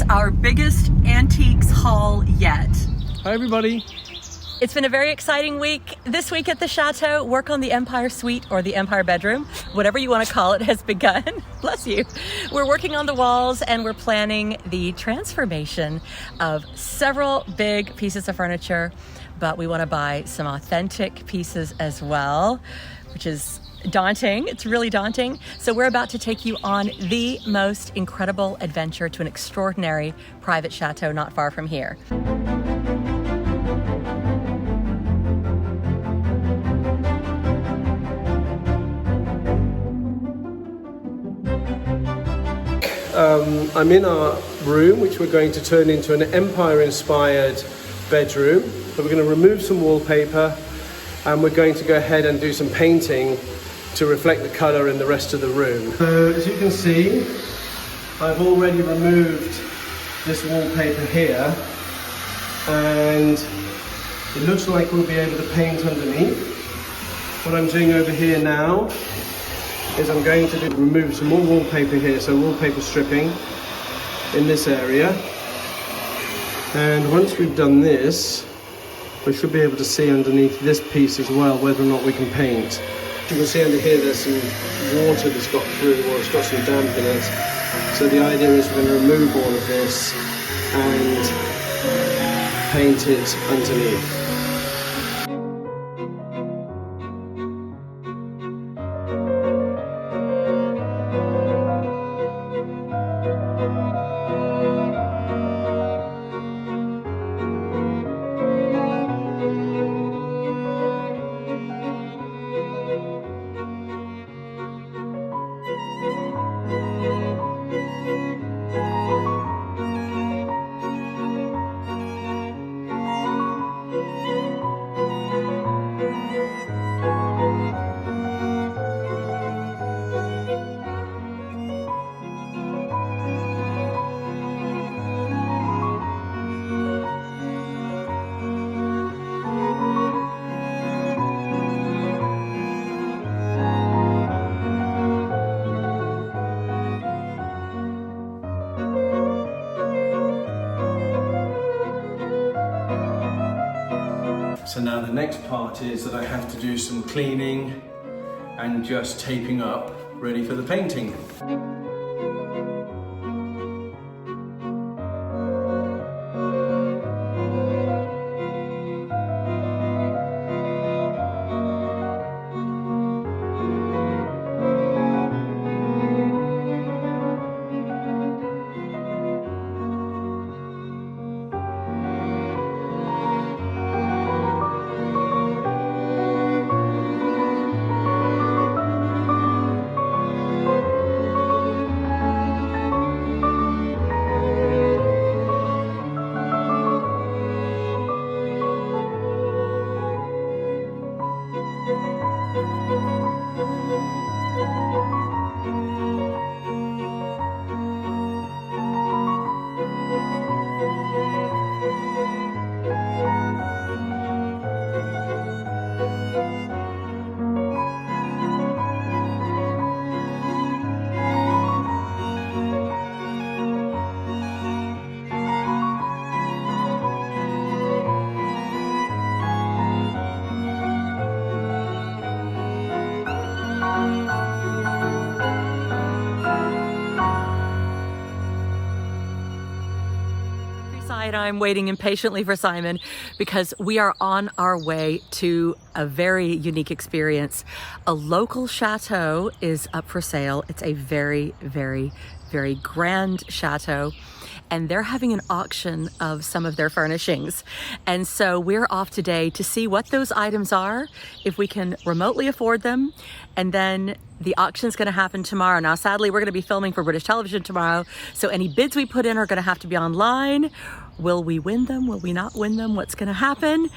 our biggest antiques haul yet. Hi everybody. It's been a very exciting week. This week at the Chateau, work on the Empire Suite or the Empire Bedroom, whatever you want to call it, has begun. Bless you. We're working on the walls and we're planning the transformation of several big pieces of furniture, but we want to buy some authentic pieces as well, which is daunting. It's really daunting. So we're about to take you on the most incredible adventure to an extraordinary private chateau not far from here. I'm in our room, which we're going to turn into an Empire-inspired bedroom. So we're going to remove some wallpaper and we're going to go ahead and do some painting to reflect the colour in the rest of the room. So as you can see, I've already removed this wallpaper here and it looks like we'll be able to paint underneath. What I'm doing over here now is I'm going to remove some more wallpaper here, so wallpaper stripping in this area. And once we've done this, we should be able to see underneath this piece as well whether or not we can paint. You can see under here there's some water that's got through, or it's got some damp in it. So the idea is we're going to remove all of this and paint it underneath. So now the next part is that I have to do some cleaning and just taping up, ready for the painting. I'm waiting impatiently for Simon because we are on our way to a very unique experience. A local chateau is up for sale. It's a very, very, very grand chateau, and they're having an auction of some of their furnishings. And so we're off today to see what those items are, if we can remotely afford them, and then the auction's going to happen tomorrow. Now, sadly, we're going to be filming for British television tomorrow, so any bids we put in are going to have to be online. Will we win them? Will we not win them? What's going to happen?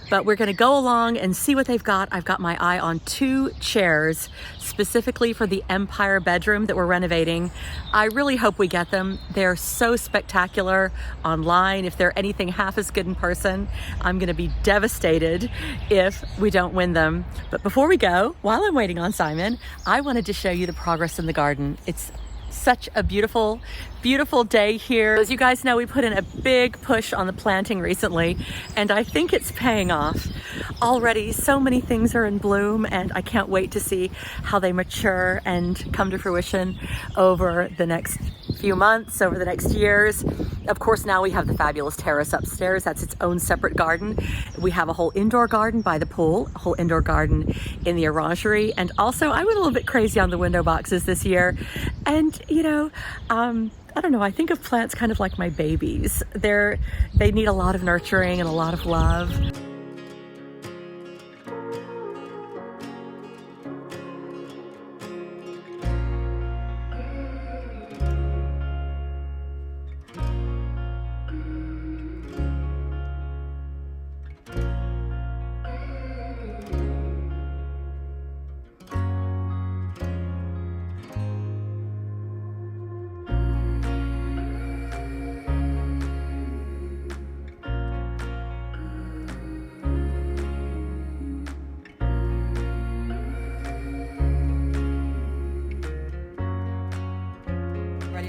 But we're going to go along and see what they've got. I've got my eye on 2 chairs specifically for the Empire bedroom that we're renovating. I really hope we get them. They're so spectacular online. If they're anything half as good in person, I'm going to be devastated if we don't win them. But before we go, while I'm waiting on Simon, I wanted to show you the progress in the garden. It's Such a beautiful, beautiful day here. As you guys know, we put in a big push on the planting recently, and I think it's paying off. Already, so many things are in bloom, and I can't wait to see how they mature and come to fruition over the next few months, over the next years. Of course, now we have the fabulous terrace upstairs. That's its own separate garden. We have a whole indoor garden by the pool, a whole indoor garden in the orangery, and also I went a little bit crazy on the window boxes this year. And you know, I don't know, I think of plants kind of like my babies. They need a lot of nurturing and a lot of love.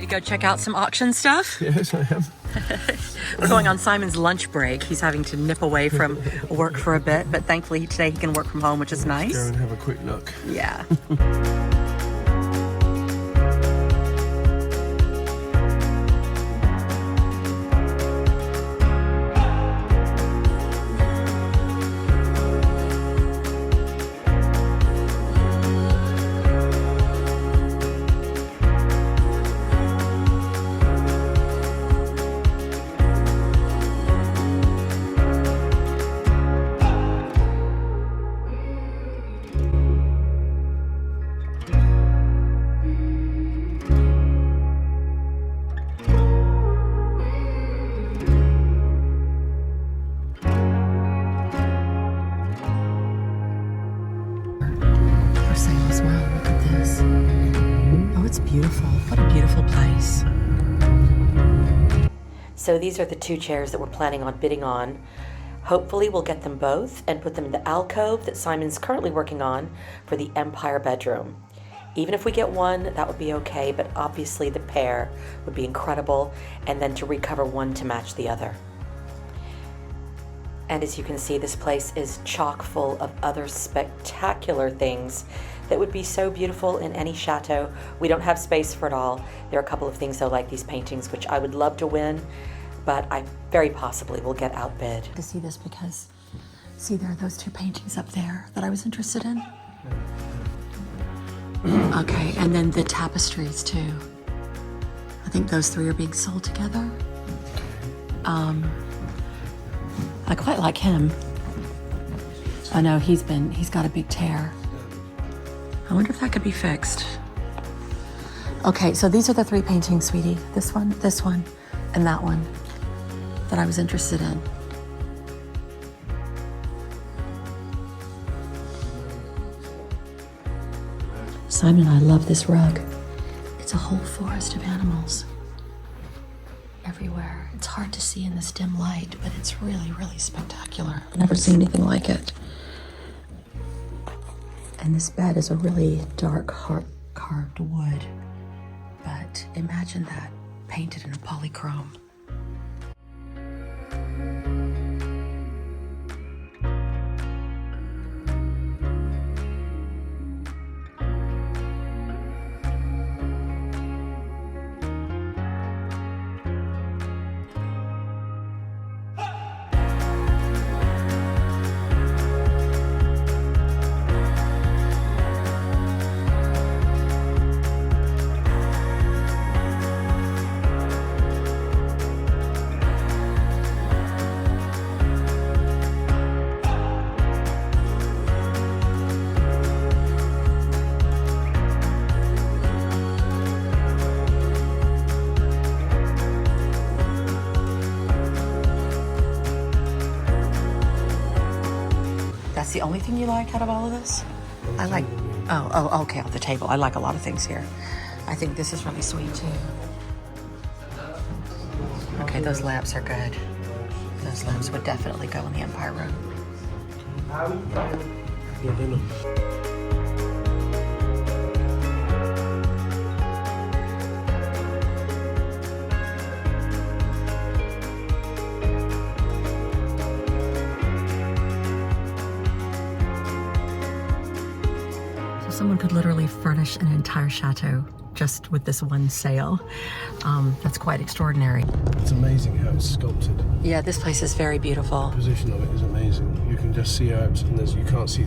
Go check out some auction stuff? Yes, I am. We're going on Simon's lunch break. He's having to nip away from work for a bit, but thankfully today he can work from home, which is nice. Go and have a quick look. Yeah. Beautiful. What a beautiful place. So these are the two chairs that we're planning on bidding on. Hopefully we'll get them both and put them in the alcove that Simon's currently working on for the Empire bedroom. Even if we get one, that would be okay, but obviously the pair would be incredible, and then to recover one to match the other. And as you can see, this place is chock full of other spectacular things that would be so beautiful in any chateau. We don't have space for it all. There are a couple of things though, like these paintings, which I would love to win, but I very possibly will get outbid. To see this because, see, there are those two paintings up there that I was interested in. Okay, and then the tapestries too. I think those three are being sold together. I quite like him. I know he's got a big tear. I wonder if that could be fixed. Okay, so these are the three paintings, sweetie. This one, and that one that I was interested in. Simon, I love this rug. It's a whole forest of animals everywhere. It's hard to see in this dim light, but it's really, really spectacular. I've never seen anything like it. And this bed is a really dark, carved wood. But imagine that painted in a polychrome. That's the only thing you like out of all of this? I like, okay, on the table. I like a lot of things here. I think this is really sweet too. Okay, those lamps are good. Those lamps would definitely go in the Empire room. Someone could literally furnish an entire chateau just with this one sale. That's quite extraordinary. It's amazing how it's sculpted. Yeah, this place is very beautiful. The position of it is amazing. You can just see out, and you can't see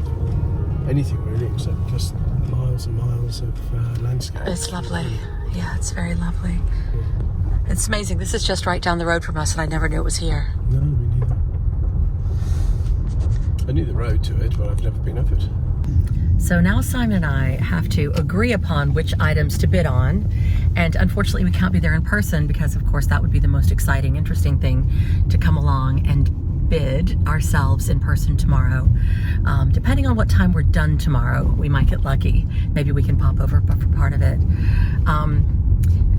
anything really except just miles and miles of landscape. It's lovely. Yeah, it's very lovely. It's amazing. This is just right down the road from us, and I never knew it was here. No, me neither. I knew the road to it, but I've never been up it. So now Simon and I have to agree upon which items to bid on, and unfortunately we can't be there in person because of course that would be the most exciting, interesting thing, to come along and bid ourselves in person tomorrow. Depending on what time we're done tomorrow, we might get lucky. Maybe we can pop over for part of it.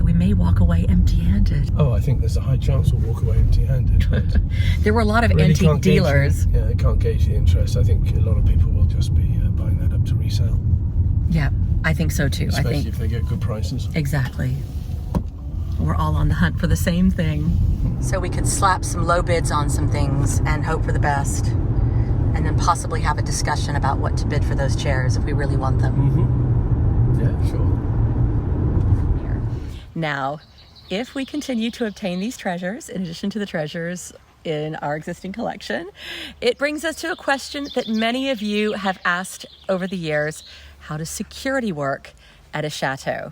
We may walk away empty-handed. Oh, I think there's a high chance we'll walk away empty-handed. But there were a lot of really antique dealers. Yeah, they can't gauge the interest. I think a lot of people will just be buying that up to resell. Yeah, I think so too. Especially I think if they get good prices. Exactly. We're all on the hunt for the same thing. So we could slap some low bids on some things and hope for the best, and then possibly have a discussion about what to bid for those chairs if we really want them. Yeah, sure. Now, if we continue to obtain these treasures, in addition to the treasures in our existing collection, it brings us to a question that many of you have asked over the years: how does security work at a chateau?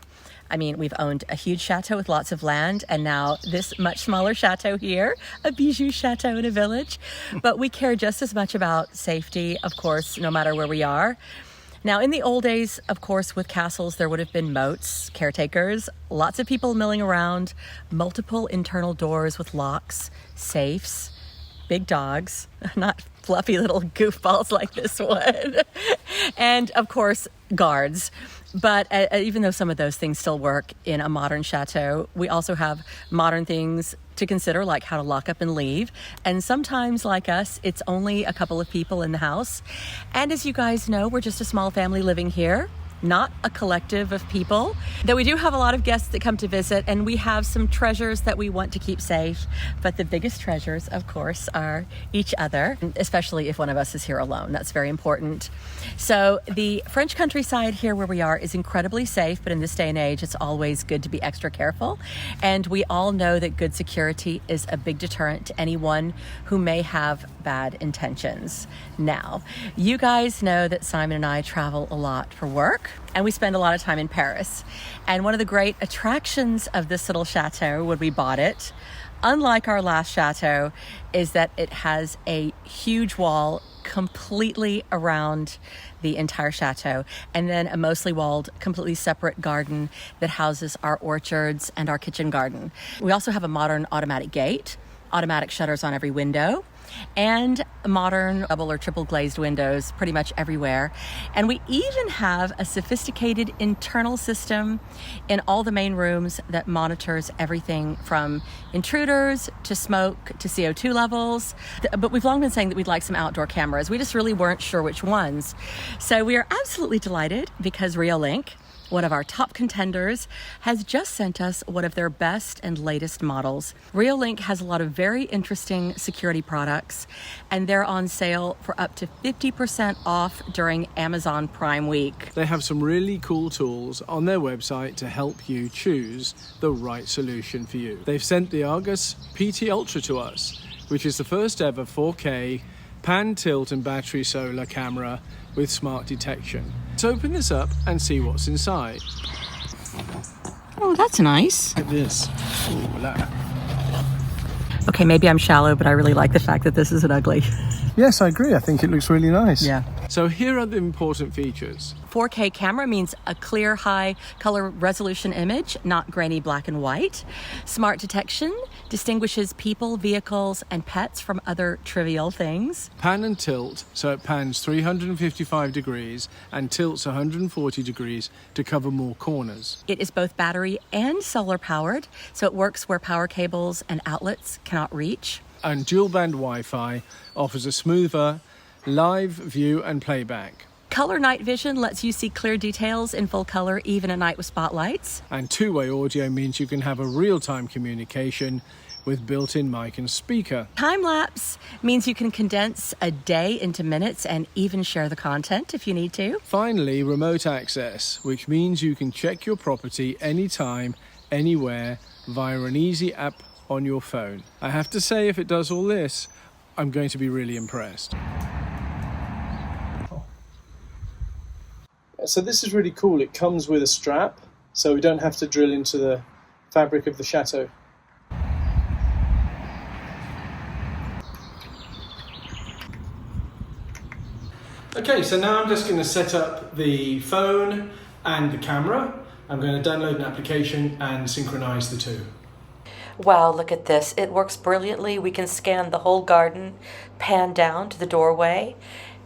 I mean, we've owned a huge chateau with lots of land, and now this much smaller chateau here, a bijou chateau in a village. But we care just as much about safety, of course, no matter where we are. Now, in the old days, of course, with castles, there would have been moats, caretakers, lots of people milling around, multiple internal doors with locks, safes, big dogs, not fluffy little goofballs like this one, and of course, guards. But even though some of those things still work in a modern chateau, we also have modern things to consider, like how to lock up and leave. And sometimes, like us, it's only a couple of people in the house. And as you guys know, we're just a small family living here, not a collective of people. Though we do have a lot of guests that come to visit, and we have some treasures that we want to keep safe. But the biggest treasures, of course, are each other, especially if one of us is here alone. That's very important. So the French countryside here where we are is incredibly safe, but in this day and age, it's always good to be extra careful. And we all know that good security is a big deterrent to anyone who may have bad intentions. Now, you guys know that Simon and I travel a lot for work, and we spend a lot of time in Paris. And one of the great attractions of this little chateau when we bought it, unlike our last chateau, is that it has a huge wall completely around the entire chateau, and then a mostly walled, completely separate garden that houses our orchards and our kitchen garden. We also have a modern automatic gate, automatic shutters on every window, and modern double or triple glazed windows pretty much everywhere. And we even have a sophisticated internal system in all the main rooms that monitors everything from intruders to smoke to CO2 levels. But we've long been saying that we'd like some outdoor cameras. We just really weren't sure which ones. So we are absolutely delighted because Reolink, one of our top contenders, has just sent us one of their best and latest models. Reolink has a lot of very interesting security products, and they're on sale for up to 50% off during Amazon Prime Week. They have some really cool tools on their website to help you choose the right solution for you. They've sent the Argus PT Ultra to us, which is the first ever 4K pan, tilt and battery solar camera with smart detection. Let's open this up and see what's inside. Oh, that's nice. Look at this. Ooh, la. Okay, maybe I'm shallow, but I really like the fact that this isn't ugly. Yes, I agree. I think it looks really nice. Yeah. So here are the important features. 4K camera means a clear, high color resolution image, not grainy black and white. Smart detection distinguishes people, vehicles, and pets from other trivial things. Pan and tilt, so it pans 355 degrees and tilts 140 degrees to cover more corners. It is both battery and solar powered, so it works where power cables and outlets cannot reach. And dual band Wi-Fi offers a smoother live view and playback. Color night vision lets you see clear details in full color even at night with spotlights. And two-way audio means you can have a real-time communication with built-in mic and speaker. Time lapse means you can condense a day into minutes and even share the content if you need to. Finally, remote access, which means you can check your property anytime, anywhere, via an easy app on your phone. I have to say, if it does all this, I'm going to be really impressed. So this is really cool. It comes with a strap, so we don't have to drill into the fabric of the chateau. Okay, so now I'm just going to set up the phone and the camera. I'm going to download an application and synchronize the two. Wow, look at this. It works brilliantly. We can scan the whole garden, pan down to the doorway,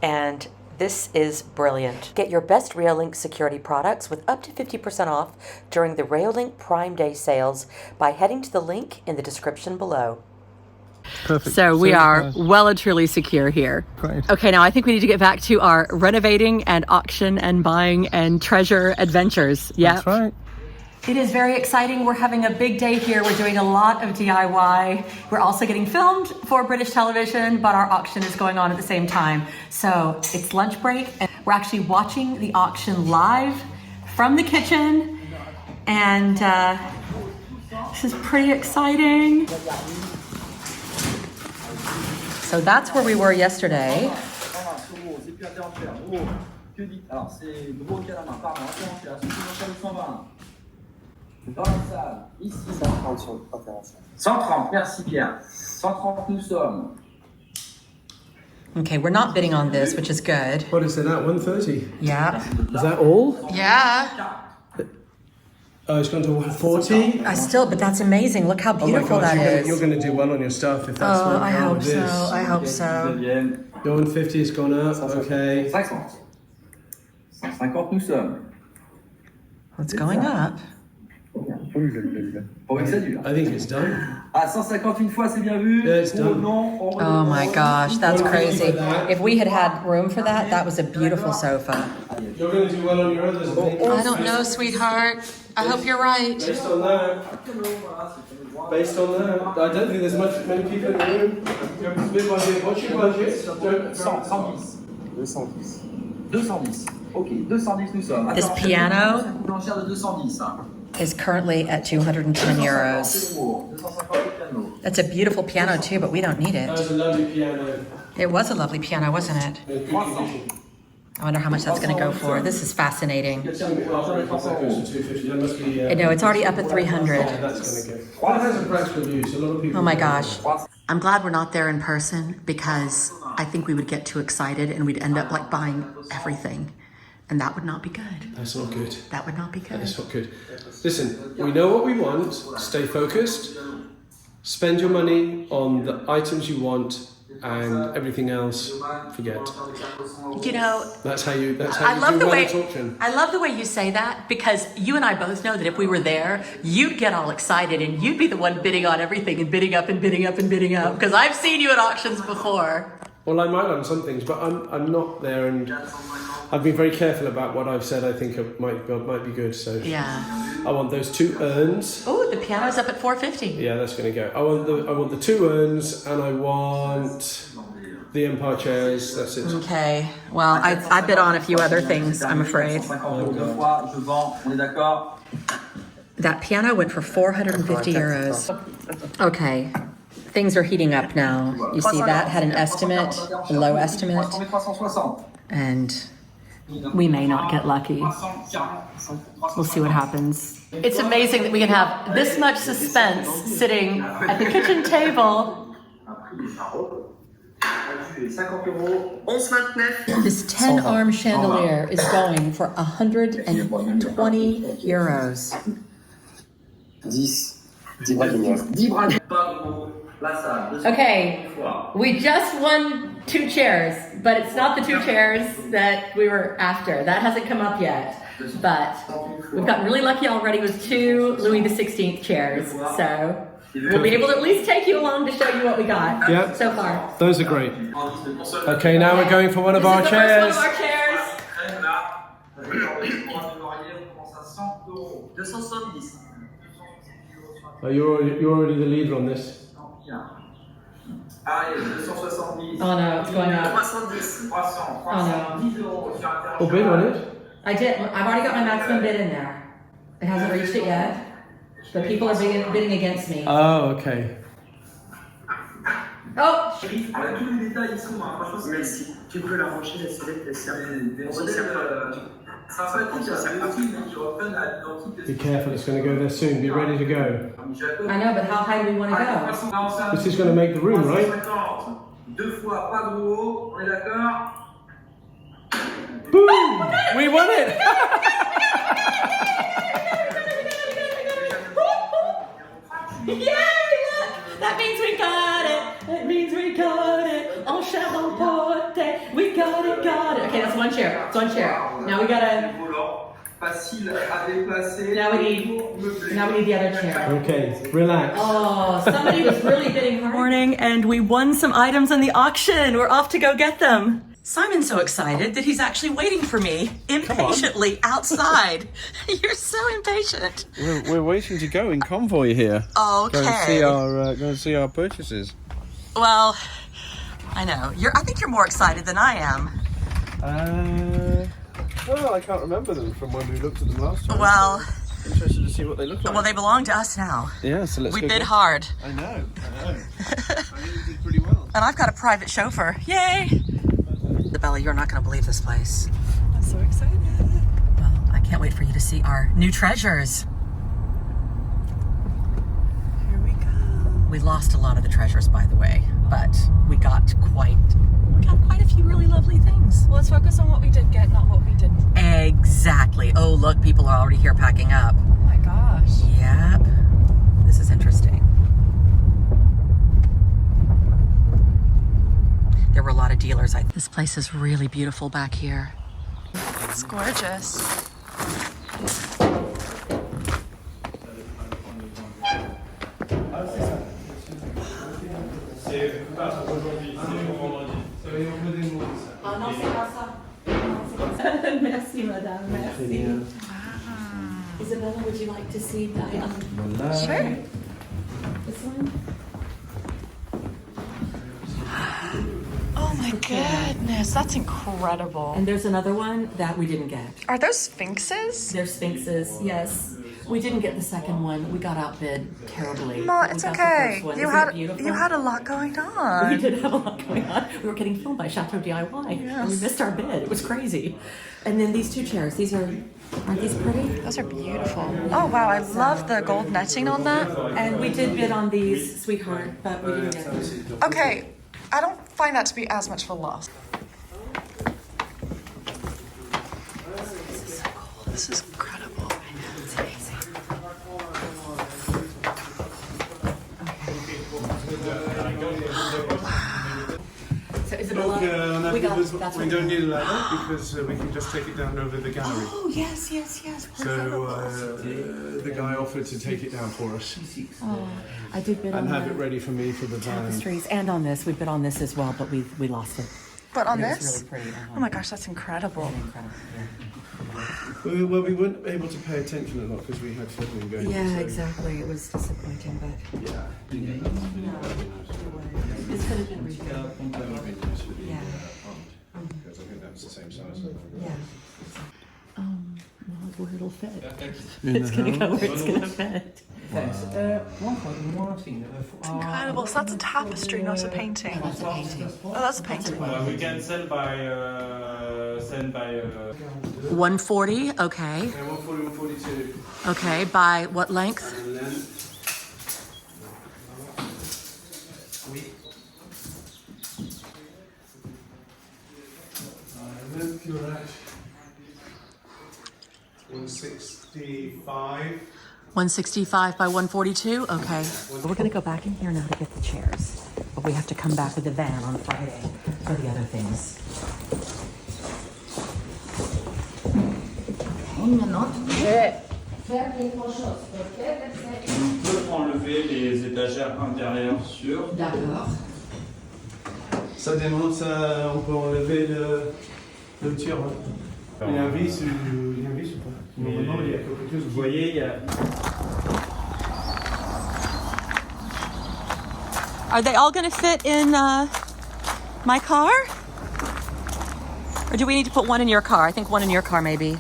and this is brilliant. Get your best Railink security products with up to 50% off during the Railink Prime Day sales by heading to the link in the description below. Perfect. So we are well and truly secure here. Great. Okay, now I think we need to get back to our renovating and auction and buying and treasure adventures. Yeah. That's right. It is very exciting. We're having a big day here. We're doing a lot of DIY. We're also getting filmed for British television, but our auction is going on at the same time. So it's lunch break, and we're actually watching the auction live from the kitchen. And this is pretty exciting. So that's where we were yesterday. Dans la salle, ici. 130 sur le préférentiel. 130, merci Pierre. 130 nous sommes. Okay, we're not bidding on this, which is good. What is it at? 130? Yeah. Is that all? Yeah. Oh, it's gone to 140? But that's amazing. Look how beautiful that is. You're going to do well on your stuff if that's what I hope so. I hope so. Your 150 has gone up, okay. 500. 150 nous sommes. What's going up? Pour que ça dure. I think it's done. À 150 une fois, c'est bien vu. Yeah, it's done. Oh my gosh, that's crazy. If we had had room for that, that was a beautiful sofa. You're going to do well on your others, I think. I don't know, sweetheart. I hope you're right. Based on that, I don't think there's many people in the room. What's your budget? 210. 210. Ok, 210 nous sommes. This piano Blanchère de 210. is currently at 210 euros. That's a beautiful piano too, but we don't need That it. was a lovely piano. It was a lovely piano, wasn't it? In good condition. I wonder how much that's going to go for. This is fascinating. That goes to 250. That must be. No, it's already up at 300. That's going to go. Well, it has a price review, so a lot of people. Oh my gosh. I'm glad we're not there in person because I think we would get too excited and we'd end up like buying everything. And that would not be good. That's not good. That would not be good. That's not good. Listen, we know what we want. Stay focused. Spend your money on the items you want, and everything else, forget. You know, That's how you. That's I how love you the do way well at auction. I love the way you say that because you and I both know that if we were there, you'd get all excited and you'd be the one bidding on everything and bidding up and bidding up and bidding up because I've seen you at auctions before. Well, I might on some things, but I'm not there, and I've been very careful about what I've said. I think it might be good. So Yeah. I want those two urns. Oh, the piano's up at 450. Yeah, that's going to go. I want the two urns, and I want the Empire chairs. That's it. Okay. Well, I bid on a few other things, I'm afraid. 150 deux fois, je vends, on est d'accord? That piano went for 450 euros. Okay. Things are heating up now. You see that had an estimate, a low estimate, 360. and we may not get lucky. We'll see what happens. It's amazing that we can have this much suspense sitting at the kitchen table. This 10-arm chandelier is going for 120 euros. 10 bras d'honneur. Okay, we just won 2 chairs, but it's not the 2 chairs that we were after. That hasn't come up yet, but we've gotten really lucky already with 2 Louis XVI chairs, so we'll be able to at least take you along to show you what we got so far. Those are great. Okay, now we're going for one of our This is the chairs. first one of our chairs. 270. Oh, you're already the leader on this. Allez, 270. Oh no, it's going up. 310. 300. Oh no. 10 euros sur Oh, bid on it? I did. I've already got my maximum bid in there. It hasn't reached it yet. But people are bidding against me. Oh, okay. Oh! Tous les détails ils sont, franchement, mais si tu peux l'arranger, la sellette, elle sert Be careful, it's going to go there soon. Be ready to go. I know, but how high do we want to go? This is going to make the room, right? 2 fois, pas de haut, on est d'accord? Boom! We won it! Yay! Look! That means we got it! That means we got it! On Chateau, we got it, got it! Okay, that's one chair. It's one chair. Now we gotta... Now we need the other chair. Okay, relax. Oh, somebody was really bidding hard. Morning, and we won some items in the auction. We're off to go get them. Simon's so excited that he's actually waiting for me impatiently outside. You're so impatient. We're waiting to go in convoy here. Okay. Go and see our purchases. Well, I know. I think you're more excited than I am. Well, I can't remember them from when we looked at them last time. Well, so interested to see what they look like. well, they belong to us now. Yeah, so let's We go bid get- hard. I know. I think we did pretty well. And I've got a private chauffeur. Yay! Bella, you're not going to believe this place. I'm so excited. Well, I can't wait for you to see our new treasures. Here we go. We lost a lot of the treasures, by the way, but we got quite a few really lovely things. Well, let's focus on what we did get, not what we didn't. Exactly. Oh, look, people are already here packing up. Oh my gosh. Yep. This is interesting. There were a lot of dealers. This place is really beautiful back here. It's gorgeous. Merci, madame. Merci. Wow. Isabella, would you like to see Diane? Sure. This one? Oh my goodness, that's incredible. And there's another one that we didn't get. Are those sphinxes? They're sphinxes, yes. We didn't get the second one. We got outbid terribly. Ma, We it's got the okay. first one. You Isn't it beautiful? had a lot going We on. did have a lot going on. We were getting filmed by Chateau DIY, and we missed our bid. It was crazy. And then these two chairs. Aren't these pretty? Those are beautiful. Oh wow, I love the gold netting on that. And we did bid on these, sweetheart, but we didn't get them. Okay, I don't find that to be as much of a loss. This is incredible. It's amazing. So Isabella, we got. We don't need a ladder because we can just take it down over the gallery. Oh yes. So the guy offered to take it down for us Oh, I did bid on and have the it ready for me for the van. tapestries and on this. We bid on this as well, but we lost it. But on It was this? really pretty. Oh my gosh, that's incredible. Incredible. Well, we weren't able to pay attention a lot because we had filming going on. Yeah, so- exactly. It was disappointing, but Yeah. this could have been rebuilt. That would be nice for the Yeah. font, because I think that's the same size. Yeah. Well, where it'll fit. It's gonna go where it's gonna fit. Incredible. So that's a tapestry, not a painting. That's a painting. Oh, that's a painting. We can send by 140. Okay. Yeah, 140, 142. Okay. By what length? And then look, you're at 165. 165 by 142. Okay. We're gonna go back in here now to get the chairs, but we have to come back with the van on Friday for the other things. On peut enlever les étagères intérieures sur. D'accord. Ça démonte, on peut enlever le tir. Il y a un vis ou pas? Normalement, il y a quelque chose. Vous voyez, il y a. Are they all gonna fit in my car? Or do we need to put one in your car? I think one in your car maybe.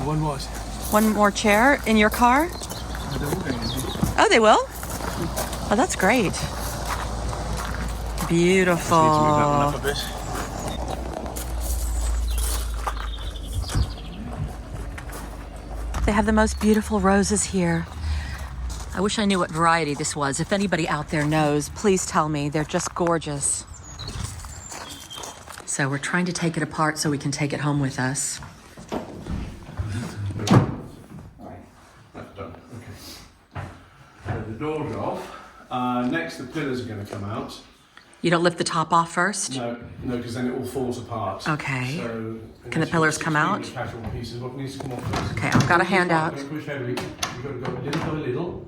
One what? One more chair in your car? Oh, they will? Oh, that's great. Beautiful. Just need to move that one up a bit. They have the most beautiful roses here. I wish I knew what variety this was. If anybody out there knows, please tell me. They're just gorgeous. So we're trying to take it apart so we can take it home with us. That's done. Okay. So the door's off. Next, the pillars are going to come out. You don't lift the top off first? No, because then it all falls apart. Okay. So can the pillars come out? Casual pieces. What needs to come off first? Okay, I've got a hand out. Don't push heavily. You've got to go a little.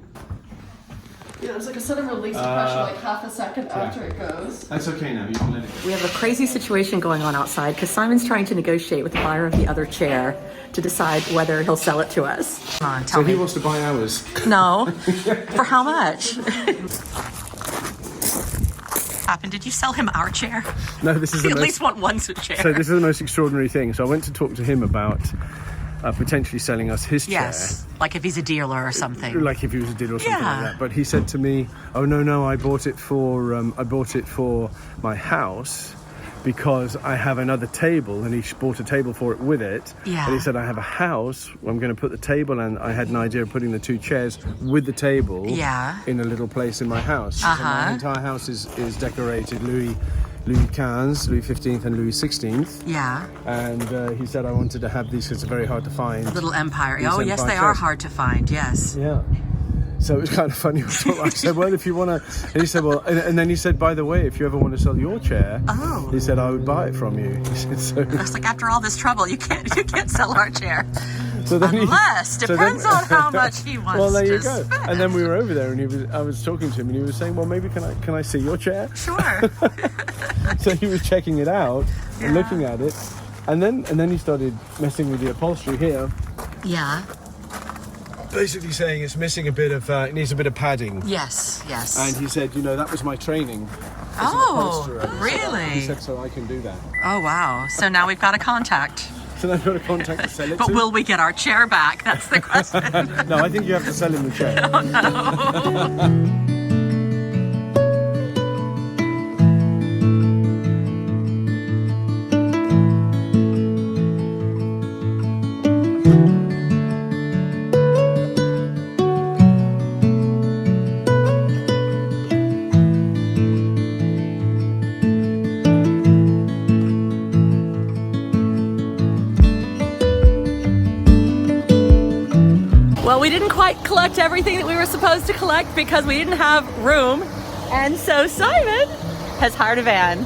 Yeah, there's like a sudden release of pressure, like half a second after it goes. That's okay now. You can let it go. We have a crazy situation going on outside because Simon's trying to negotiate with the buyer of the other chair to decide whether he'll sell it to us. Come on, tell So me. he wants to buy ours. No. For how much? Happened? Did you sell him our chair? No, this is You at least want one chair. So this is the most extraordinary thing. So I went to talk to him about potentially selling us his Yes, like if he's a dealer or something. chair. Like if he was a dealer or something Yeah. like that. But he said to me, "Oh no, I bought it for my house because I have another table." And he bought a table for it with it. Yeah. And he said, "I have a house. I'm going to put the table." And I had an idea of putting the two chairs with the table. Yeah. In a little place in my house. So Uh-huh. my entire house is decorated Louis XV, Louis XV, and Louis XVI. Yeah, And he said I wanted to have these because they're very hard to find. little empire. These Oh, yes, empire they are chairs. hard to find. Yes. Yeah. So it was kind of funny. I said, well, if you want to... And he said, well... And then he said, by the way, if you ever want to sell your chair, Oh. he said, I would buy it from you. He said, so... I was like, after all this trouble, you can't sell our chair. So then Unless, so then- depends on how much he wants Well, there to you go. spend. And then we were over there, and I was talking to him, and he was saying, well, maybe can I see your chair? Sure. So he was checking it out and Yeah. looking at it, and then he started messing with the upholstery here, Yeah. basically saying it's missing a bit of, it needs a bit of padding. Yes, yes. And he said, that was my training. as an Oh, upholsterer. really? He said, so I can do that. Oh, wow. So now we've got a contact. So then I've got a contact to sell it But to. will we get our chair back? That's the question. No, I think you have to sell him the chair. Well, we didn't quite collect everything that we were supposed to collect because we didn't have room. And so Simon has hired a van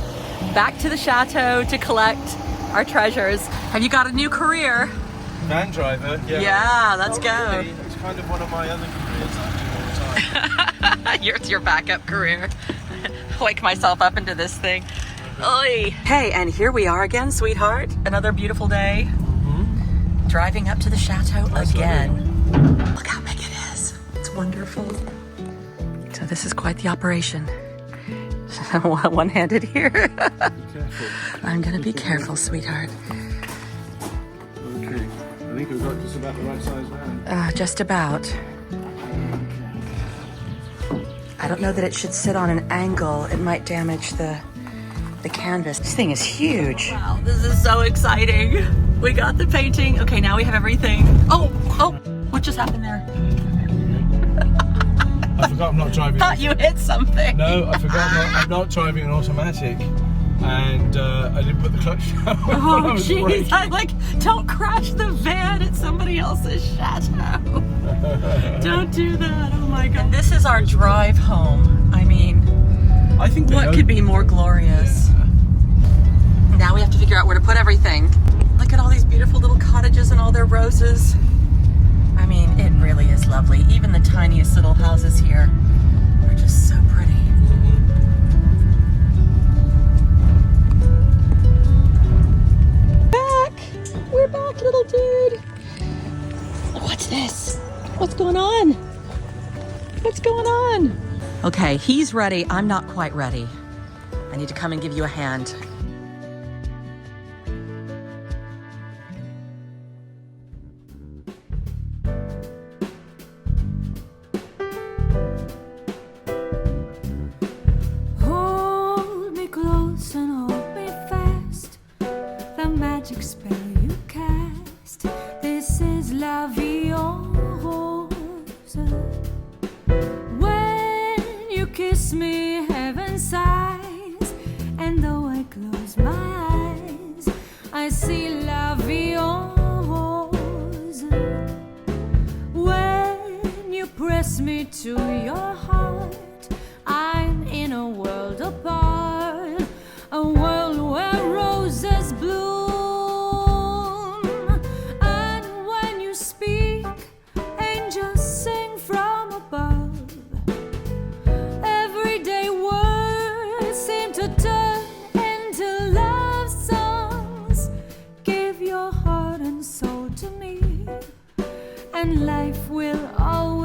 back to the chateau to collect our treasures. Have you got a new career? Van driver, yeah. Yeah, let's go. Really, it's kind of one of my other careers I do all the time. It's your backup career. Wake myself up into this thing. Oy. Hey, and here we are again, sweetheart. Another beautiful day. Driving up to the chateau again. Look how big it is. It's wonderful. So this is quite the operation. One-handed here. Be careful. I'm gonna be careful, sweetheart. Okay. I think we've got just about the right size van. Just about. I don't know that it should sit on an angle. It might damage the canvas. This thing is huge. Wow, this is so exciting. We got the painting. Okay, now we have everything. Oh, what just happened there? I forgot I'm not driving. Thought you hit something. No, I forgot I'm not driving an automatic. And I didn't put the clutch down. Oh, jeez. I'm like, don't crash the van at somebody else's chateau. Don't do that. Oh, my God. And this is our drive home. I mean, I think what could be more glorious? Now we have to figure out where to put everything. Look at all these beautiful little cottages and all their roses. I mean, it really is lovely. Even the tiniest little houses here are just so pretty. We're back, little dude. What's this? What's going on? What's going on? Okay, he's ready. I'm not quite ready. I need to come and give you a hand. Hold me close and hold me fast. The magic spell you cast. This is la vie en rose. When you kiss me, heaven sighs, and though I close my eyes, I see la vie en rose. When you press me to your heart, I'm in a world apart, a world where roses bloom. And when you speak, angels sing from above. Everyday words seem to turn into love songs. Give your heart and soul to me, and life will always